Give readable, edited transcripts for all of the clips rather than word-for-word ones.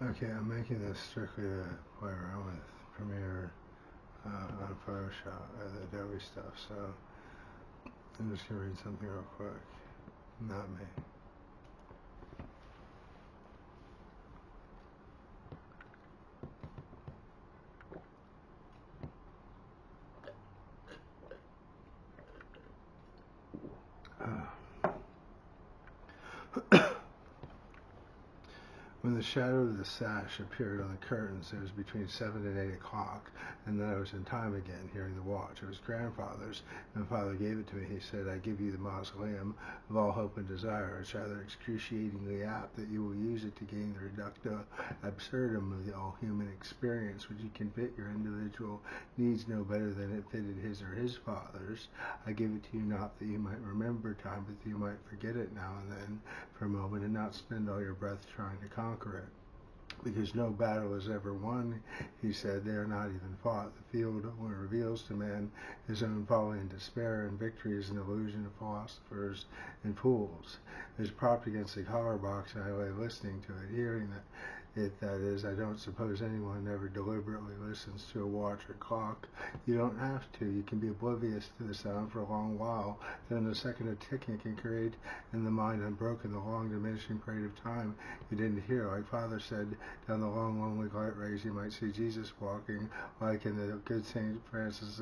Okay, I'm making this strictly to play around with Premiere on Photoshop, the Adobe stuff, so I'm just going to read something real quick. Not me. When the shadow of the sash appeared on the curtains, it was between 7 and 8 o'clock, and then I was in time again, hearing the watch. It was grandfather's, and father gave it to me. He said, I give you the mausoleum of all hope and desire. It's rather excruciatingly apt that you will use it to gain the reductio absurdum of the all human experience, which you can fit your individual needs no better than it fitted his or his father's. I give it to you not that you might remember time, but that you might forget it now and then for a moment and not spend all your breath trying to conquer it. Because no battle is ever won, he said, they are not even fought. The field reveals to man his own folly and despair, and victory is an illusion of philosophers and fools. It was propped against the collar box, and I lay listening to it, hearing that is, I don't suppose anyone ever deliberately listens to a watch or clock. You don't have to. You can be oblivious to the sound for a long while. Then a second of ticking can create in the mind unbroken the long diminishing period of time you didn't hear. Like Father said, down the long, lonely light rays you might see Jesus walking, like in the good St. Francis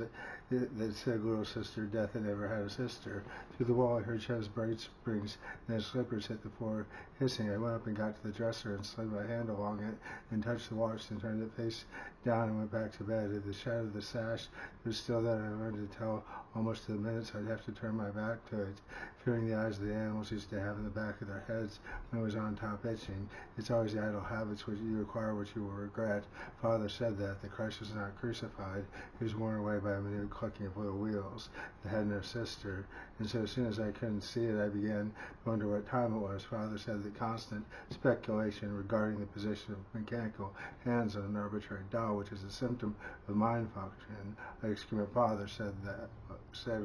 that said, little sister, death had never had a sister. Through the wall I heard Chev's bright springs, and his slippers hit the floor hissing. I went up and got to the dresser and slid my hand along it and touched the watch and turned it face down and went back to bed. At the shadow of the sash was still there, and I learned to tell almost to the minutes I'd have to turn my back to it, fearing the eyes of the animals used to have in the back of their heads when I was on top itching. It's always the idle habits which you acquire which you will regret. Father said that the Christ was not crucified. He was worn away by a minute clicking of little wheels that had no sister. And so as soon as I couldn't see it, I began to wonder what time it was. Father said that constant speculation regarding the position of mechanical hands on an arbitrary dial, which is a symptom of mind function. I exclaimed, Father said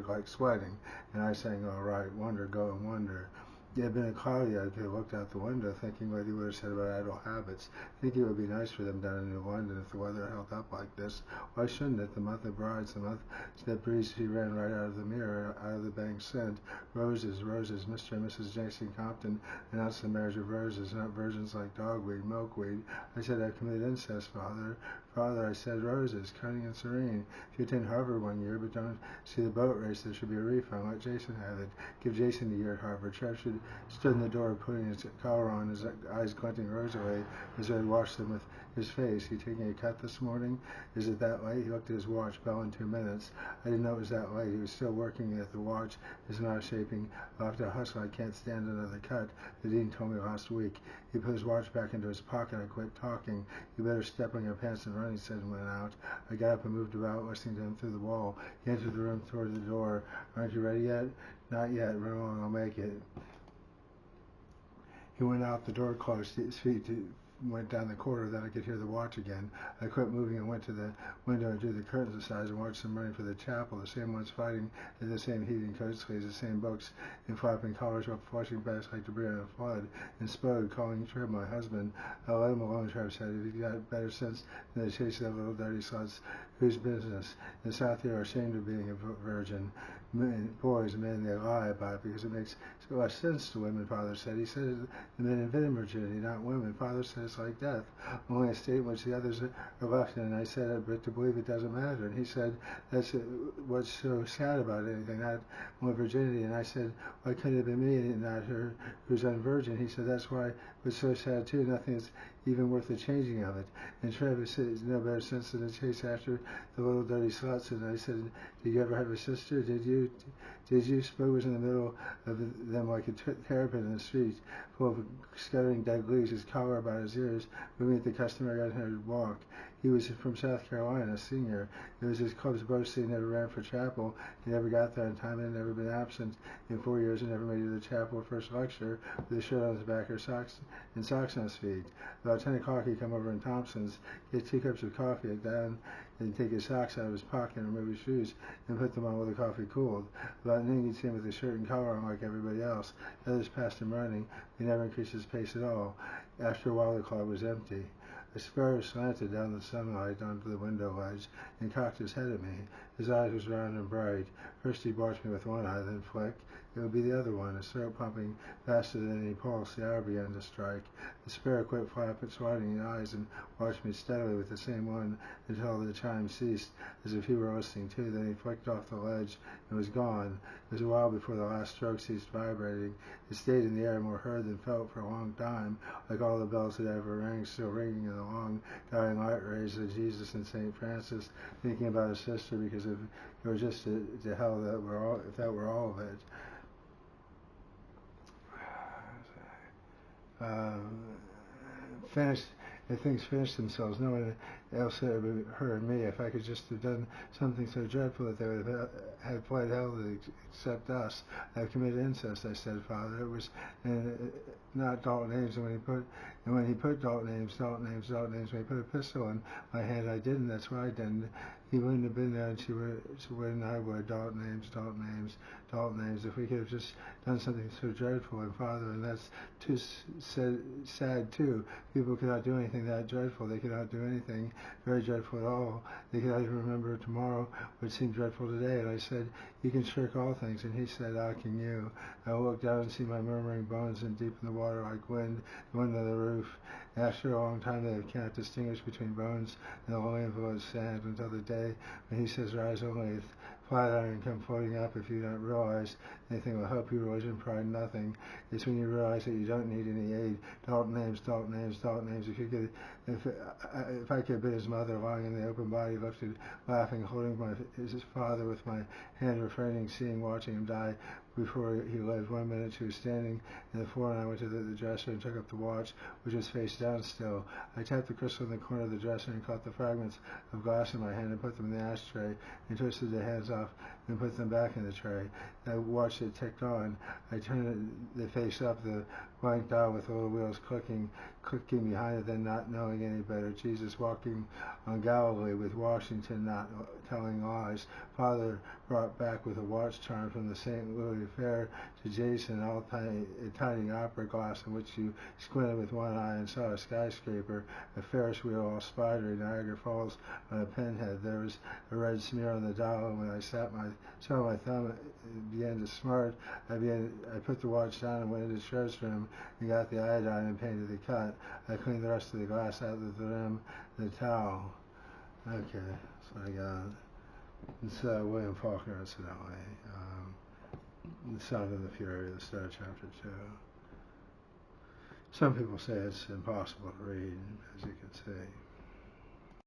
like sweating, and I sang, all right, wonder, go and wonder. It had been a cloudy day. I looked out the window, thinking what he would have said about idle habits. Thinking it would be nice for them down in New London if the weather held up like this. Why shouldn't it? The month of brides, the month that breeze, he ran right out of the mirror, out of the bank scent. Roses, roses, Mr. and Mrs. Jason Compton announced the marriage of roses, not virgins like dogweed, milkweed. I said, I've committed incest, Father. Father, I said roses, cunning and serene. If you attend Harvard one year, but don't see the boat race, there should be a refund. Let Jason have it. Give Jason the year at Harvard. Trev stood in the door, putting his collar on, his eyes glinting rosily as I washed them with his face. You taking a cut this morning? Is it that late? He looked at his watch. Bell in 2 minutes. I didn't know it was that late. He was still working at the watch. His mouth shaping. I'll have to hustle. I can't stand another cut. The dean told me last week. He put his watch back into his pocket. I quit talking. You better step on your pants and run, he said, and went out. I got up and moved about, listening to him through the wall. He entered the room toward the door. Aren't you ready yet? Not yet. Run along. I'll make it. He went out, the door closed, his feet went down the corridor, then I could hear the watch again. I quit moving and went to the window and drew the curtains aside and watched them running for the chapel, the same ones fighting in the same heaving coat sleeves, the same books in flapping collars while flushing past like debris on a flood, and spoke, calling Trev my husband. I let him alone, Trev said. If he's got better sense than the chase of little dirty sluts, whose business? In the South they are ashamed of being a virgin. Boys, men, they lie about it because it makes so much sense to women, Father said. He said the men invented virginity, not women. Father said it's like death, only a state in which the others are left in. And I said, but to believe it doesn't matter. And he said, that's what's so sad about anything, not only virginity. And I said, why couldn't it have been me and not her who's unvirgin? He said, that's why it's so sad too. Nothing is even worth the changing of it. And Travis said, it's no better sense than to chase after the little dirty sluts. And I said, did you ever have a sister? Did you? Spud was in the middle of them like a terrapin in the street, full of scuttering dead leaves, his collar about his ears, moving at the customary unhindered walk. He was from South Carolina, a senior. It was his club's boast that he never ran for chapel. He never got there on time and had never been absent in 4 years and never made it to the chapel first lecture with a shirt on his back or socks on his feet. About 10 o'clock he'd come over in Thompson's, get 2 cups of coffee, down and take his socks out of his pocket and remove his shoes and put them on with the coffee cooled. About noon he'd see him with his shirt and collar on like everybody else. The others passed him running. He never increased his pace at all. After a while, the car was empty. A sparrow slanted down the sunlight onto the window ledge and cocked his head at me. His eyes was round and bright. First he barked me with one eye, then flicked. It would be the other one, his throat pumping faster than any pulse. The hour began to strike. The sparrow quit flapping, swatting eyes, and watched me steadily with the same one until the chime ceased, as if he were listening too. Then he flicked off the ledge and was gone. It was a while before the last stroke ceased vibrating. It stayed in the air, more heard than felt for a long time, like all the bells that ever rang, still ringing in the long, dying light rays of Jesus and St. Francis, thinking about his sister, because if it were just to hell, if that were all of it. Finished. If things finished themselves, no one else had heard me. If I could just have done something so dreadful that they would have fled hell except us. I have committed incest, I said, Father. It was not Dalton Ames. And when he put Dalton Ames, when he put a pistol in my hand, I didn't. That's why I didn't. He wouldn't have been there, and she would, and I would. Dalton Ames. If we could have just done something so dreadful, and Father, and that's too sad too. People cannot do anything that dreadful. They cannot do anything very dreadful at all. They cannot even remember tomorrow what seemed dreadful today. And I said, you can shirk all things. And he said, how can you? I looked down and see my murmuring bones and deep in the water like wind, the wind on the roof. And after a long time, they cannot distinguish between bones and the lonely envelope sand until the day when he says, rise only flat iron come floating up. If you don't realize anything will help you, religion, pride, nothing. It's when you realize that you don't need any aid. Dalton Ames. If I could have been his mother lying in the open body, lifted, laughing, holding his father with my hand, refraining, seeing, watching him die before he lived. 1 minute she was standing in the floor, and I went to the dresser and took up the watch, which was face down still. I tapped the crystal in the corner of the dresser and caught the fragments of glass in my hand and put them in the ashtray and twisted the hands off and put them back in the tray. I watched it tick on. I turned the face up, the blank dial with little wheels clicking behind it, then not knowing any better. Jesus walking on Galilee with Washington, not telling lies. Father brought back with a watch charm from the St. Louis Fair to Jason, a tiny opera glass in which you squinted with one eye and saw a skyscraper, a Ferris wheel all spidery, Niagara Falls on a pinhead. There was a red smear on the dial, and when I saw my thumb began to smart, I put the watch down and went into Shred's room and got the iodine and painted the cut. I cleaned the rest of the glass out with the rim and the towel. Okay, so I got it's William Faulkner, incidentally. The Sound of the Fury, the start of chapter 2. Some people say it's impossible to read, as you can